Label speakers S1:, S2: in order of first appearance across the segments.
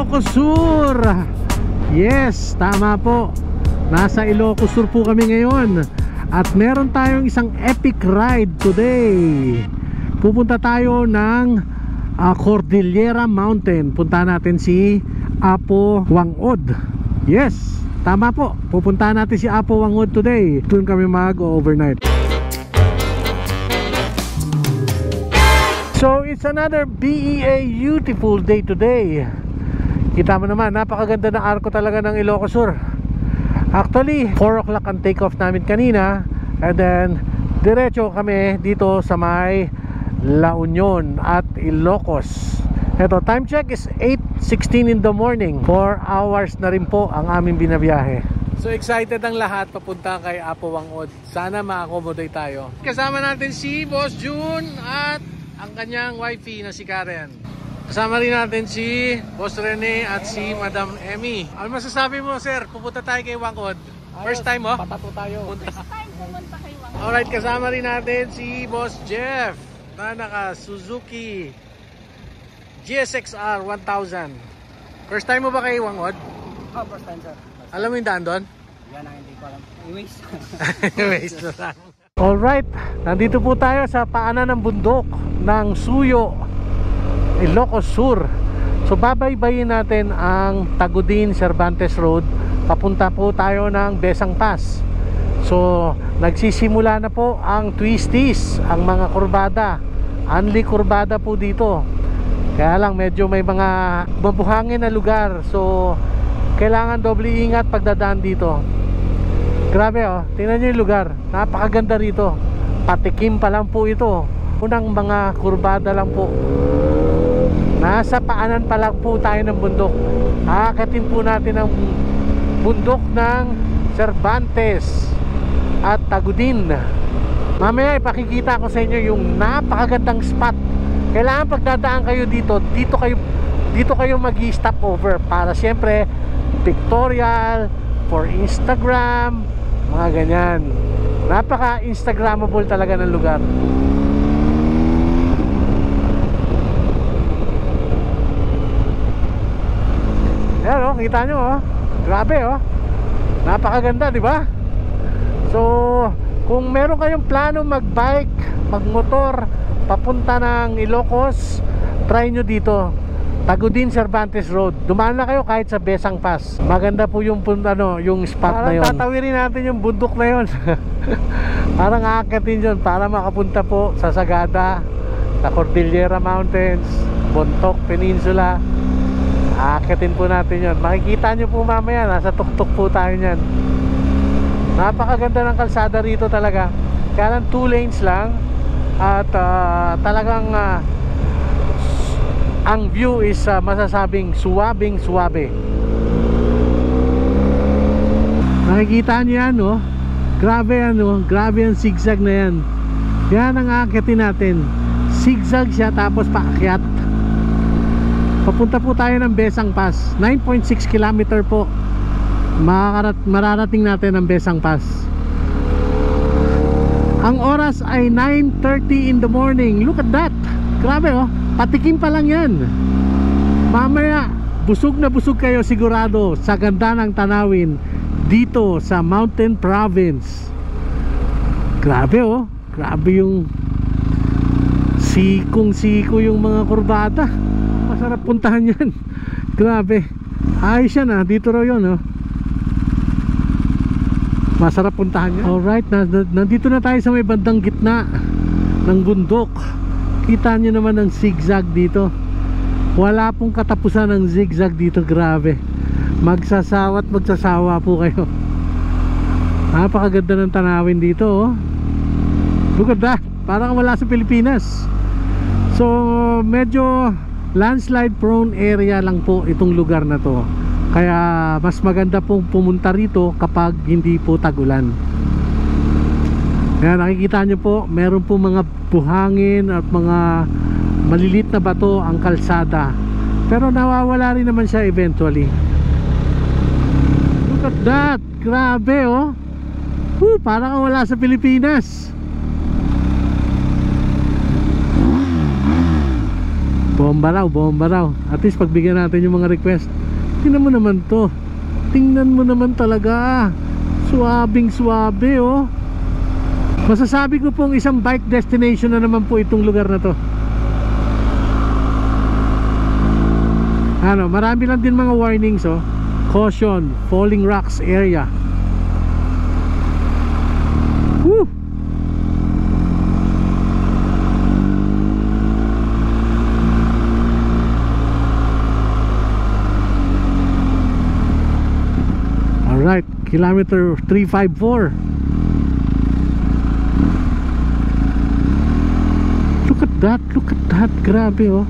S1: Ilocos Sur. Yes, tama po. Nasa Ilocos Sur po kami ngayon. At meron tayong isang epic ride today. Pupunta tayo ng Cordillera Mountain. Punta natin si Apo Wangod. Yes, tama po. Pupunta natin si Apo Wangod today. Doon kami mag-overnight. So it's another BEA beautiful day today. Kita mo naman, napakaganda ng arko talaga ng Ilocos Sur. Actually, 4 o'clock ang take off namin kanina. And then, diretso kami dito sa may La Union at Ilocos. Ito, time check is 8:16 in the morning. 4 hours na rin po ang aming binabiyahe. So excited ang lahat papunta kay Apo Wangod. Sana ma-accommodate tayo. Kasama natin si Boss June at ang kanyang wifey na si Karen. Kasama rin natin si Boss Rene at si Madam Emmy. Ano masasabi mo, sir? Pupunta tayo kay Wangod. First time, oh?
S2: Patato tayo.
S3: First time pumunta kay Wangod.
S1: Alright, kasama rin natin si Boss Jeff na naka Suzuki GSX-R 1000. First time mo ba kay Wangod?
S2: Oh, first time, sir.
S1: Alam mo yung daan doon?
S2: Yan ang hindi ko alam. Anyways.
S1: Anyways, alright, nandito po tayo sa paanan ng bundok ng Suyo, Ilocos Sur. So babaybayin natin ang Tagudin Cervantes Road. Papunta po tayo ng Besang Pass. So nagsisimula na po ang twisties, ang mga kurbada. Only kurbada po dito. Kaya lang medyo may mga mabuhangin na lugar. So kailangan doble ingat pagdadaan dito. Grabe, oh, tingnan nyo yung lugar. Napakaganda rito. Patikim pa lang po ito. Unang mga kurbada lang po. Nasa paanan pa lang po tayo ng bundok. Aakatin po natin ang bundok ng Cervantes at Tagudin. Mamaya ipakikita ko sa inyo yung napakagandang spot. Kailangan pagdadaan kayo dito, dito kayo mag-stop over para siyempre pictorial, for Instagram, mga ganyan. Napaka-instagrammable talaga ng lugar. Ayan, oh, kita nyo, oh. Grabe, oh. Napakaganda, di ba? So, kung meron kayong plano mag-bike, mag-motor papunta ng Ilocos, try nyo dito, Tagudin Cervantes Road. Dumaan na kayo kahit sa Besang Pass. Maganda po yung yung spot na yun. Tatawirin natin yung bundok na yun. Parang aakatin yun para makapunta po sa Sagada, sa Cordillera Mountains, Bontoc Peninsula. Aakatin po natin yun. Makikita nyo po mamaya, nasa tuktok po tayo nyan. Napakaganda ng kalsada rito talaga. Kaya lang 2 lanes lang. At talagang ang view is masasabing suwabing-suwabe. Nakikita nyo yan, no? Grabe yan, no? Grabe yung zigzag na yan. Yan ang aakyatin natin. Zigzag siya tapos paakyat. Papunta po tayo ng Besang Pass. 9.6 km po mararating natin ang Besang Pass. Ang oras ay 9:30 in the morning. Look at that. Grabe, oh. Patikim pa lang yan. Mamaya busog na busog kayo sigurado sa ganda ng tanawin dito sa Mountain Province. Grabe, oh. Grabe yung sikong-siko yung mga kurbada. Masarap puntahan yan. Grabe. Ayos yan, ah. Dito raw yun, oh. Masarap puntahan yan. Alright, nandito na tayo sa may bandang gitna ng bundok. Kita nyo naman ang zigzag dito. Wala pong katapusan ng zigzag dito. Grabe. Magsasawa at magsasawa po kayo. Napakaganda ng tanawin dito, oh. Look at that. Parang wala sa Pilipinas. So medyo landslide prone area lang po itong lugar na to. Kaya mas maganda pong pumunta rito kapag hindi po tag-ulan. Kaya nakikita nyo po, meron po mga buhangin at mga malilit na bato ang kalsada. Pero nawawala rin naman siya eventually. Look at that. Grabe, oh. Parang wala sa Pilipinas. Bomba raw. At least pagbigyan natin yung mga request. Tingnan mo naman to. Tingnan mo naman talaga. Suwabing suwabe oh. Masasabi ko pong isang bike destination na naman po itong lugar na to. Ano, marami lang din mga warnings oh. Caution, falling rocks area. Woo! Alright, kilometer 354. Look at that, grabe oh.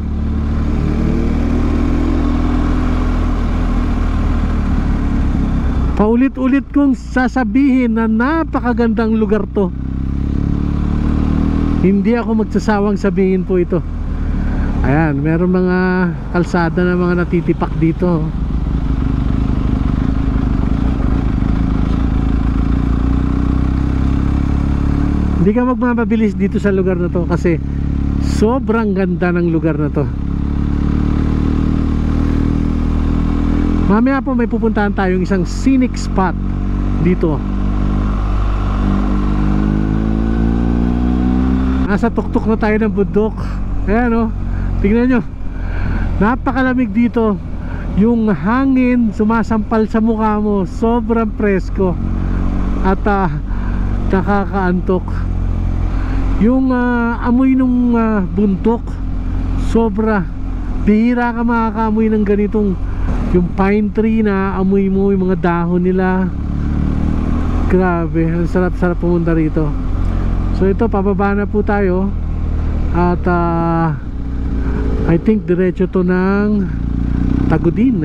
S1: Paulit-ulit kong sasabihin na napakagandang lugar to. Hindi ako magsasawang sabihin po ito. Ayan, meron mga kalsada na mga natitipak dito. Hindi ka magmamabilis dito sa lugar na to kasi sobrang ganda ng lugar na to. Mamaya po may pupuntahan tayong isang scenic spot dito. Nasa tuktok na tayo ng bundok. Ayan o, tingnan nyo, napakalamig dito. Yung hangin sumasampal sa mukha mo, sobrang presko at nakakaantok. Yung amoy ng bundok, sobra. Bihira ka makakaamoy ng ganitong, yung pine tree na amoy mo yung mga dahon nila. Grabe, ang sarap-sarap pumunta rito. So ito, pababa na po tayo. At I think diretso to ng Tagudin.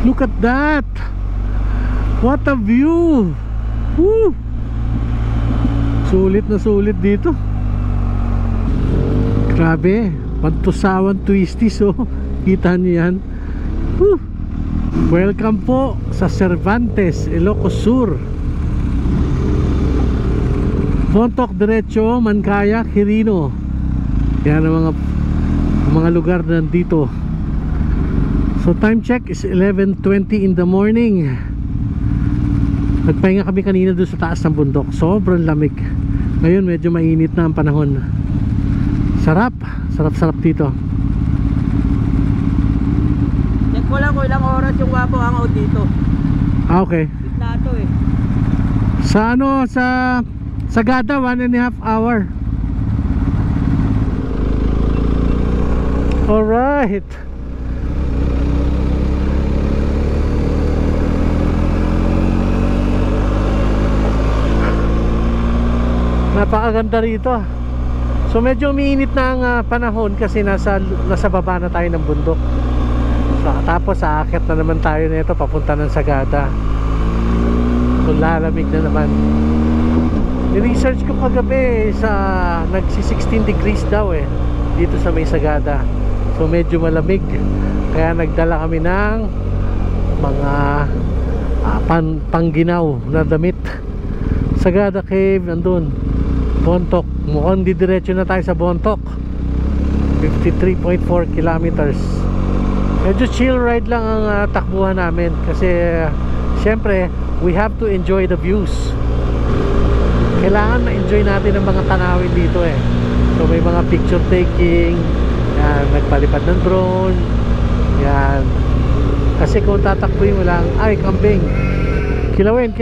S1: Look at that! What a view! Woo! Sulit na sulit dito. Grabe, Pantusawan twisties oh. Kita niyo yan. Woo! Welcome po sa Cervantes, Ilocos Sur. Bontoc diretso, Mancaya, Quirino. Yan ang mga lugar na nandito. So time check is 11:20 in the morning. Nagpahinga kami kanina doon sa taas ng bundok. Sobrang lamig. Ngayon medyo mainit na ang panahon. Sarap. Sarap-sarap dito.
S2: Check ko lang kung ilang oras yung Wapo hangout dito.
S1: Ah, okay.
S2: Gitna to eh.
S1: Sa ano, sa Sagada 1.5 hour. Alright. Napakaganda rito. So medyo umiinit na ang panahon kasi nasa baba na tayo ng bundok. So, tapos aakyat na naman tayo nito papunta ng Sagada. So lalamig na naman. Ni-research ko kagabi sa nagsi-16 degrees daw eh dito sa may Sagada. So medyo malamig. Kaya nagdala kami ng mga pangginaw na damit. Sagada Cave nandun. Bontoc, mukhang didiretso na tayo sa Bontoc. 53.4 kilometers. Medyo chill ride lang ang takbuhan namin kasi syempre we have to enjoy the views. Kailangan ma-enjoy natin ang mga tanawin dito eh. So may mga picture taking, yan, nagpalipad ng drone, yan. Kasi kung tatakbuhin mo lang, ay kambing, kilawin,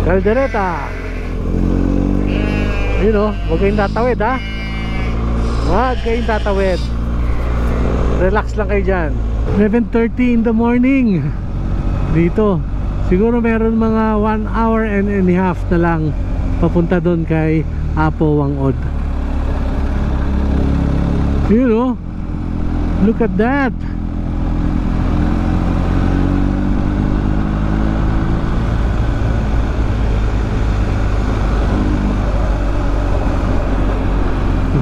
S1: kaldereta. You know, huwag kayong tatawid ha. Huwag kayong tatawid. Relax lang kayo dyan. 11:30 in the morning dito Siguro meron mga 1 hour and a half na lang papunta doon kay Apo Wangod. You know, look at that.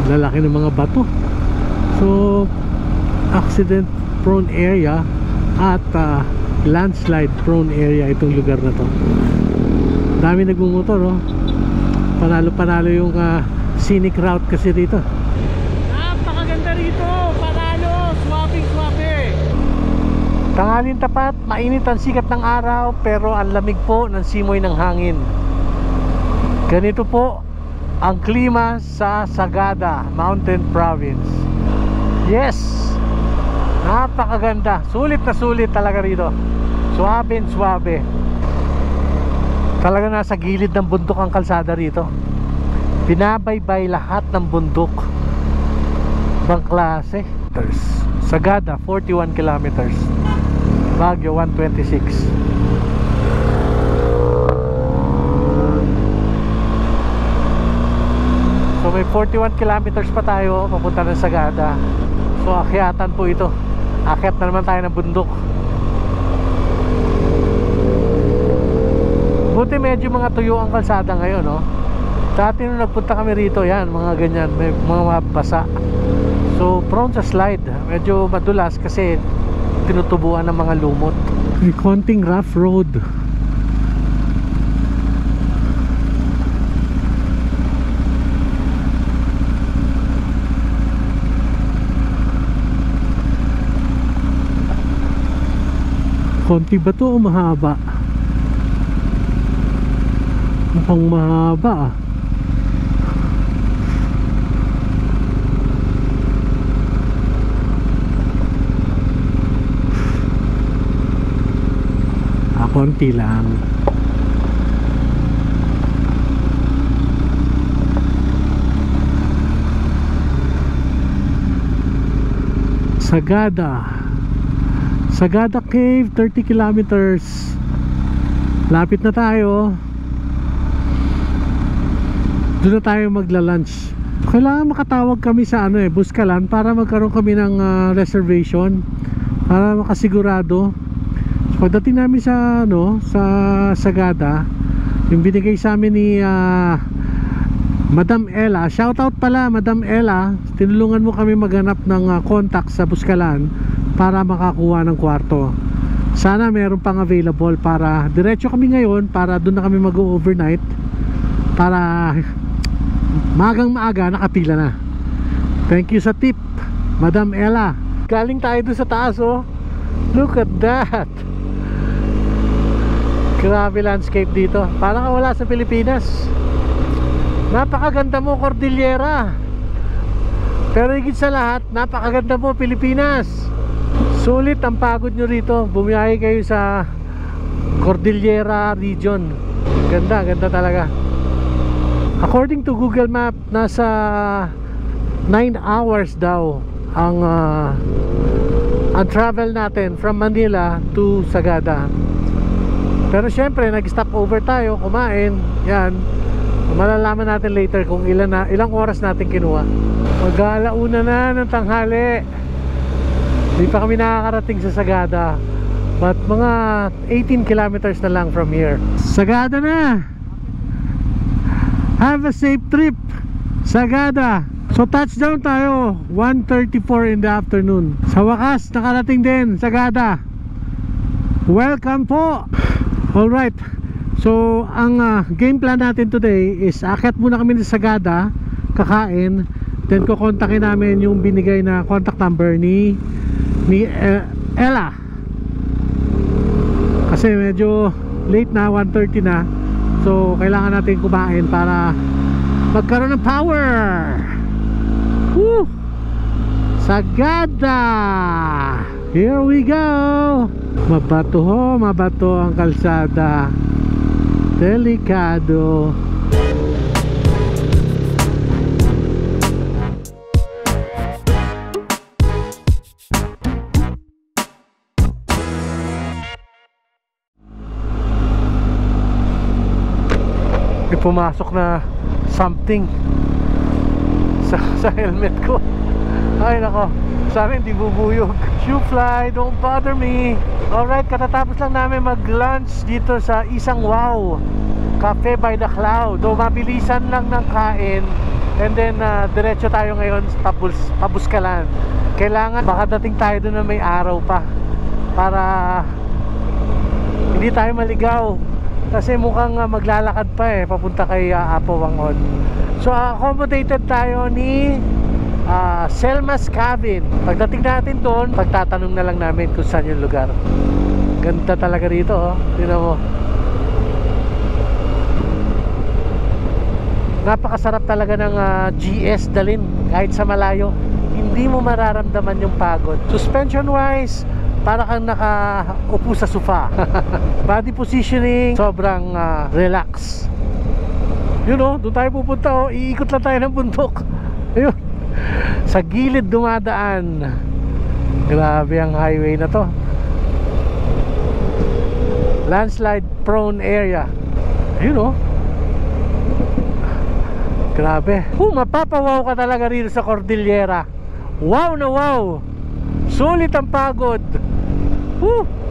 S1: Lalaki ng mga bato. So accident prone area at landslide prone area itong lugar na to. Dami nagmumotor, oh. Panalo yung scenic route kasi dito. Napakaganda rito, panalo, swabe. Tanghalin tapat, mainit ang sikat ng araw pero ang lamig po ng simoy ng hangin. Ganito po ang klima sa Sagada Mountain Province. Yes, napakaganda, sulit na sulit talaga rito. Swabe. Talaga nasa gilid ng bundok ang kalsada rito. Binabaybay lahat ng bundok. Ibang klase. Sagada 41 kilometers, Baguio 126. So may 41 kilometers pa tayo papunta ng Sagada. So akyatan po ito. Akyat na naman tayo ng bundok. Buti medyo mga tuyo ang kalsada ngayon, no? Dati nung nagpunta kami rito, yan, mga ganyan, may mga basa. So prone sa slide. Medyo madulas kasi tinutubuan ng mga lumot. May konting rough road. Konti ba to o mahaba? Mukhang mahaba, ah. Konti lang. Sagada Cave, 30 kilometers. Lapit na tayo. Doon na tayo magla-lunch. Kailangan makatawag kami sa Buskalan para magkaroon kami ng reservation para makasigurado. Pagdating namin sa sa Sagada, yung binigay sa amin ni Madam Ella, shoutout pala Madam Ella, tinulungan mo kami maghanap ng contact sa Buskalan para makakuha ng kwarto. Sana meron pang available para diretso kami ngayon, para doon na kami mag-overnight, para magang maaga nakapila na. Thank you sa tip, Madam Ella. Galing tayo doon sa taas, oh. Look at that. Grabe landscape dito, parang wala sa Pilipinas. Napakaganda mo, Cordillera. Pero higit sa lahat, napakaganda mo, Pilipinas. Sulit ang pagod nyo rito. Bumiyahe kayo sa Cordillera region. Ganda talaga. According to Google Map, nasa 9 hours daw ang travel natin from Manila to Sagada. Pero syempre nag-stop over tayo, kumain. Yan, malalaman natin later kung ilang oras natin kinuha. Mag-alauna na ng tanghali. Hindi pa kami nakakarating sa Sagada, but mga 18 kilometers na lang from here. Sagada na. Have a safe trip, Sagada. So touchdown tayo 1:34 in the afternoon. Sa wakas nakarating din Sagada. Welcome po. Alright, so ang game plan natin today is akyat muna kami sa Sagada, kakain, then kukontakin namin yung binigay na contact number ni Ella. Kasi medyo late na, 1:30 na. So kailangan natin kumain para magkaroon ng power. Woo! Sagada! Here we go! Mabato ang kalsada. Delikado. pumasok na something sa helmet ko. Ay nako, sana hindi bubuyog. Shoe fly, don't bother me. Alright, katatapos lang namin mag-lunch dito sa Isang Wow Cafe by the Cloud. So mabilisan lang ng kain. And then diretso tayo ngayon sa Pabuskalan. Kailangan makadating tayo doon na may araw pa, para hindi tayo maligaw. Kasi mukhang maglalakad pa papunta kay Apo Wangod. So accommodated tayo ni Selma's Cabin. Pagdating natin doon, pagtatanong na lang namin kung saan yung lugar. Ganda talaga rito, oh. Tingnan mo. Napakasarap talaga ng GS dalhin kahit sa malayo. Hindi mo mararamdaman yung pagod. Suspension wise, para kang nakaupo sa sofa. Body positioning, sobrang relax. Yun o, doon tayo pupunta o. Iikot lang tayo ng bundok. Ayun, sa gilid dumadaan. Grabe ang highway na to. Landslide prone area. Ayun o. Grabe. Mapapawaw ka talaga rito sa Cordillera. Wow na wow. Sulit ang pagod.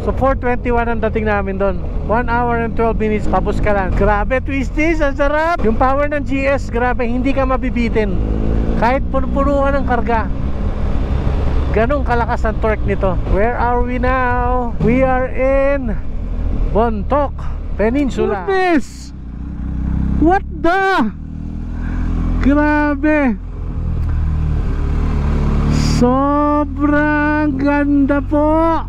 S1: So 4:21 ang dating namin doon. 1 hour and 12 minutes Pabuskalan. Grabe, twisties, ang sarap. Yung power ng GS, grabe, hindi ka mabibitin. Kahit puno-punuan ng karga. Ganong kalakas ang torque nito. Where are we now? We are in Bontoc Peninsula. Goodness! What the? Grabe. Sobrang ganda po.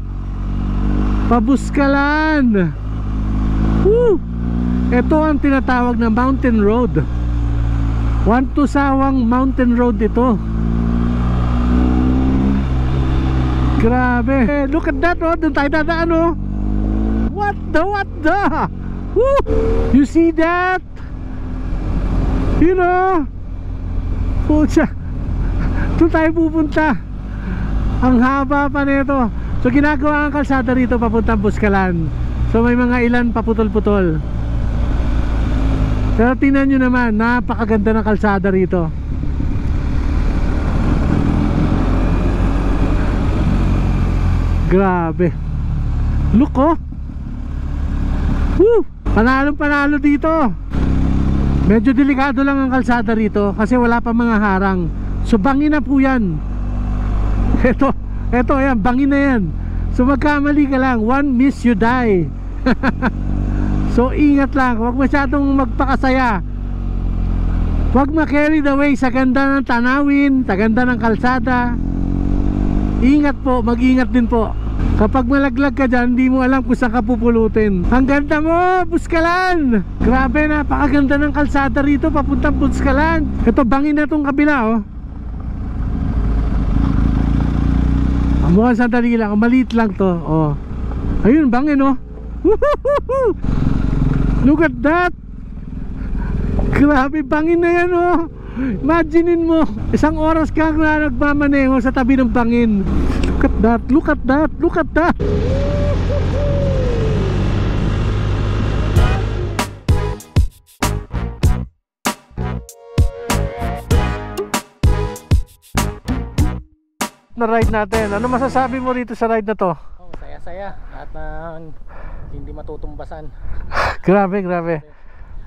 S1: Pabuskalan. Ito ang tinatawag na mountain road. Wantusawang mountain road ito. Grabe. Look at that, oh. Doon tayo dadaan, oh. What the? Woo! You see that? You know? Pucha, doon tayo pupunta. Ang haba pa nito. So ginagawa ang kalsada rito papuntang Buskalan. So may mga ilan paputol-putol. Pero tingnan nyo naman, napakaganda ng kalsada rito. Grabe. Look, oh. Woo! Panalong-panalo dito. Medyo delikado lang ang kalsada rito kasi wala pa mga harang. So bangin na po yan. Ito yan, bangin na yan. So magkamali ka lang, one miss you die. So ingat lang, huwag masyadong magpakasaya. Huwag ma-carried away sa ganda ng tanawin, sa ganda ng kalsada. Ingat po, mag-ingat din po. Kapag malaglag ka dyan, hindi mo alam kung saan ka pupulutin. Ang ganda mo, Buskalan! Grabe, napakaganda ng kalsada rito papuntang Buskalan. Ito, bangin na itong kabila, oh. Mukhang sandali lang, maliit lang to, oh. Ayun, bangin, oh. Look at that. Grabe, bangin na yan, oh. Imaginein mo, isang oras ka na nagmamaneho sa tabi ng bangin. Look at that, look at that, look at that. Na ride natin, ano masasabi mo rito sa ride na to?
S2: Oh, saya-saya at hindi matutumbasan.
S1: Grabe, grabe.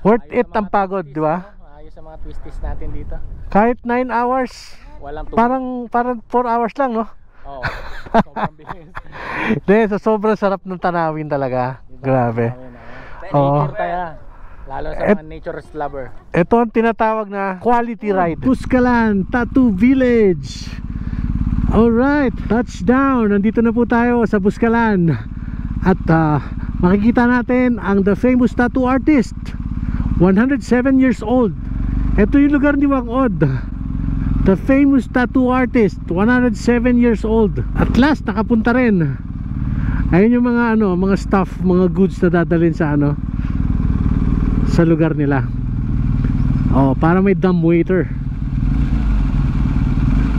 S1: Worth it ang pagod, di ba?
S2: Ayos sa mga twisties natin dito.
S1: Kahit 9 hours.
S2: Walang
S1: Parang 4 hours lang, no?
S2: Oo. Sobrang bilis.
S1: So sobrang sarap ng tanawin talaga. Grabe. Oo.
S2: Nature tayo. Lalo sa mga nature lover.
S1: Ito ang tinatawag na quality ride. Buskalan Tattoo Village. Alright, touchdown. Nandito na po tayo sa Buskalan. At makikita natin ang the famous tattoo artist, 107 years old. Ito yung lugar ni Wangod, the famous tattoo artist, 107 years old. At last nakapunta rin. Ayun yung mga mga stuff, mga goods na dadalhin sa sa lugar nila. Oh, para may dumb waiter.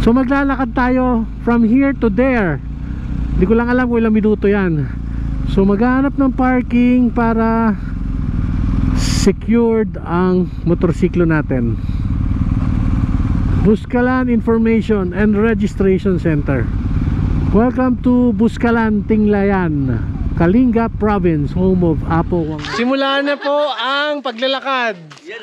S1: So maglalakad tayo from here to there. Hindi ko lang alam kung ilang minuto yan. So maghanap ng parking para secured ang motorsiklo natin. Buskalan Information and Registration Center. Welcome to Buskalan, Tinglayan, Kalinga Province, home of Apo Wang. Simulaan na po ang paglalakad.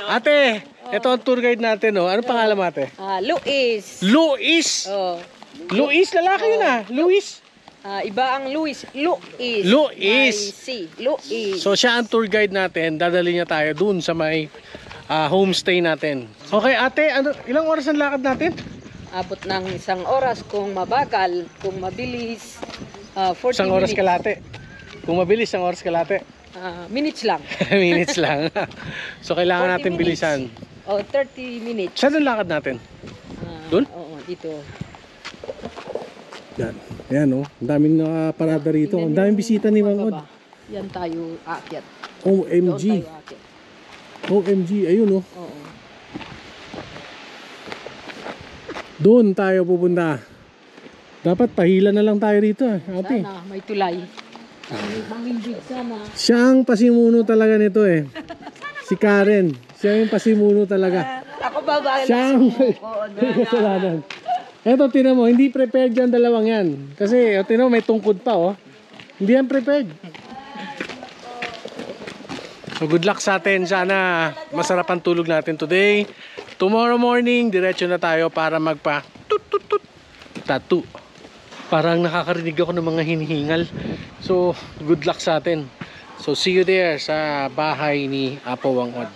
S1: Ate, ito ang tour guide natin, oh. Ano pangalan mo, ate?
S3: Luis.
S1: Luis.
S3: Oh.
S1: Luis, lalaki yun ah. Luis.
S3: Iba ang Luis. Luis.
S1: Luis.
S3: Si Luis.
S1: So siya ang tour guide natin. Dadali niya tayo dun sa may homestay natin. Okay, ate, ilang oras ang lakad natin?
S3: Abot ng 1 oras kung mabagal, kung mabilis 40
S1: Isang oras
S3: minutes.
S1: kalate. Kung mabilis, 1 oras kalate.
S3: Minutes lang.
S1: Minutes lang. So kailangan
S3: 40
S1: natin
S3: minutes.
S1: bilisan.
S3: 30 minutes.
S1: Saan ang lakad natin? Dun?
S3: Oo, dito.
S1: Yan. Yan, oh. Ang daming nakaparada rito. Ang daming bisita ni Wangod.
S3: Baba. Yan tayo aakyat.
S1: OMG.
S3: Doon tayo aakyat.
S1: OMG. Ayun, oh.
S3: Oo.
S1: Doon tayo pupunta. Dapat pahila na lang tayo rito, ate.
S3: Sana may tulay. Mangindig sana.
S1: Siya ang pasimuno talaga nito, eh. Si Karen. Siya yung pasimuno talaga.
S3: Ako babae.
S1: Siya ang kasalanan. Eto, tinan mo, hindi prepared yan dalawang yan. Kasi, tinan mo, may tungkod pa, oh. Hindi yan prepared. So, good luck sa atin. Sana masarap ang tulog natin today. Tomorrow morning, diretso na tayo para magpa-tut-tut-tut tattoo. Parang nakakarinig ako ng mga hinihingal. So, good luck sa atin. So, see you there sa bahay ni Apo Wangod.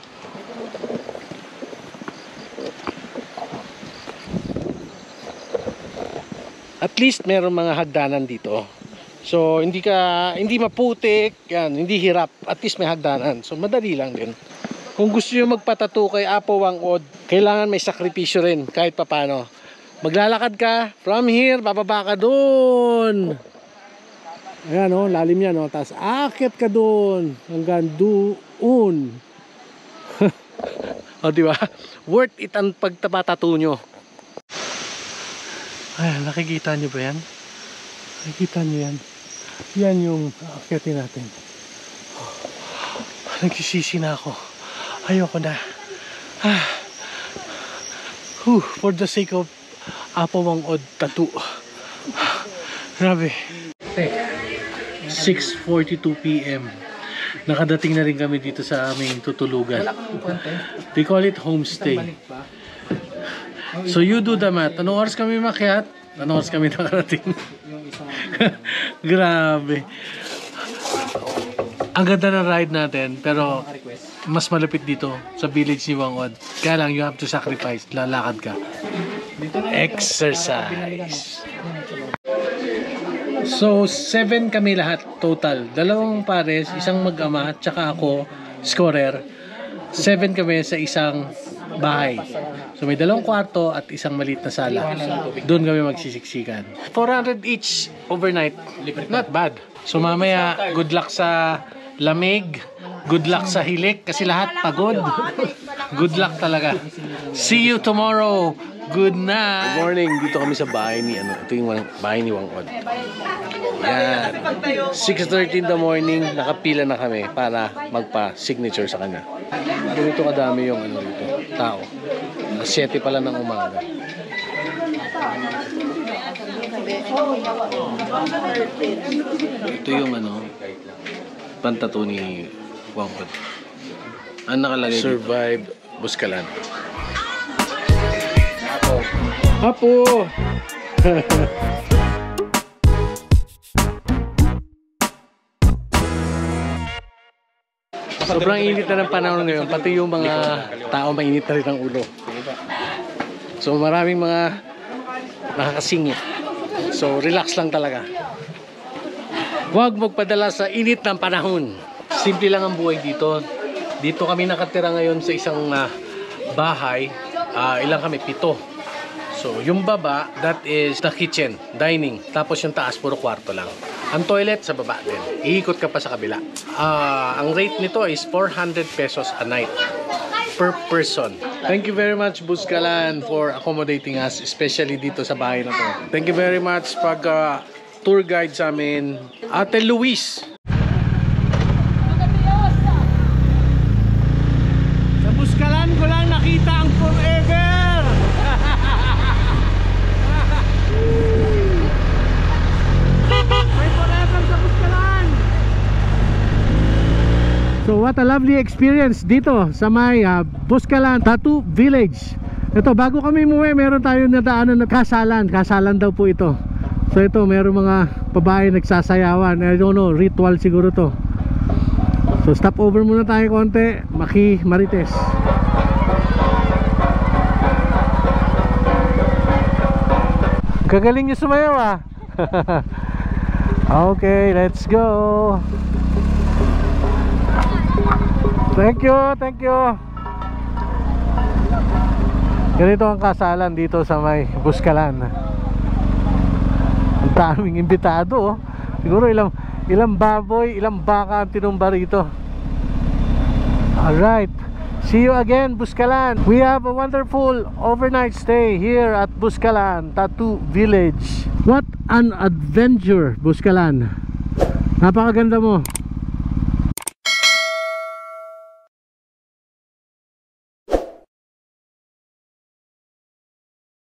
S1: At least meron mga hagdanan dito. So hindi maputik, yan, hindi hirap. At least may hagdanan. So madali lang din. Kung gusto niyo magpatattoo kay Apo Wangod, kailangan may sakripisyo rin kahit papaano. Maglalakad ka from here, bababa ka doon. Ayan, oh, lalim yan, oh. Tapos akit ka doon hanggang doon. O, di ba? Worth it ang pagtatattoo nyo. Ayan, nakikita nyo ba yan? Nakikita nyo yan? Yan yung aakitin natin. Oh, nagsisisi na ako. Ayoko na. For the sake of Apo Wangod tattoo. Grabe. 6:42 PM. Nakadating na rin kami dito sa aming tutulugan. They call it homestay. So you do the math. Anong oras kami makiat? Anong oras kami nakarating? Grabe. Ang ganda ng ride natin, pero mas malapit dito sa village ni Wangod. Kaya lang, you have to sacrifice. Lalakad ka. Exercise. So, 7 kami lahat total. 2 pares, isang mag-ama, tsaka ako, scorer. 7 kami sa isang bahay. So may 2 kwarto at isang maliit na sala. Doon kami magsisiksikan. 400 each overnight. Not bad. So mamaya, good luck sa lamig. Good luck sa hilik kasi lahat pagod. Good luck talaga. See you tomorrow. Good night. Good morning. Dito kami sa bahay ni ito yung bahay ni Wangod. Yan. 6:30 in the morning, nakapila na kami para magpa-signature sa kanya. Ganito kadami yung dito, tao. 7 pala ng umaga. Ito yung pantato ni Wangod. Ang nakalagay Survive Buskalan. Apo! Sobrang init na ng panahon ngayon, pati yung mga tao mainit na rin ang ulo. So maraming mga nakakasingit. So relax lang talaga. Huwag magpadala sa init ng panahon. Simple lang ang buhay dito. Dito kami nakatira ngayon sa isang bahay. Ilang kami? 7. So yung baba, that is the kitchen, dining. Tapos yung taas, puro kwarto lang. Ang toilet sa baba din. Iikot ka pa sa kabila. Ang rate nito is 400 pesos a night per person. Thank you very much, Buskalan, for accommodating us, especially dito sa bahay na to. Thank you very much pag tour guide sa amin, Ate Luis. what a lovely experience dito sa may Buscalan Tattoo Village. Ito, bago kami umuwi, meron tayong nadaanan na kasalan. Kasalan daw po ito. So ito, meron mga babae nagsasayawan. I don't know, ritual siguro to. So stop over muna tayo konti, Maki Marites. Gagaling nyo sumayaw ah. Okay, let's go. Thank you, thank you. Ganito ang kasalan dito sa may Buscalan. Ang daming imbitado oh. Siguro ilang baboy, ilang baka ang tinumba rito. Alright, see you again Buscalan. We have a wonderful overnight stay here at Buscalan Tattoo Village. What an adventure, Buscalan. Napakaganda mo.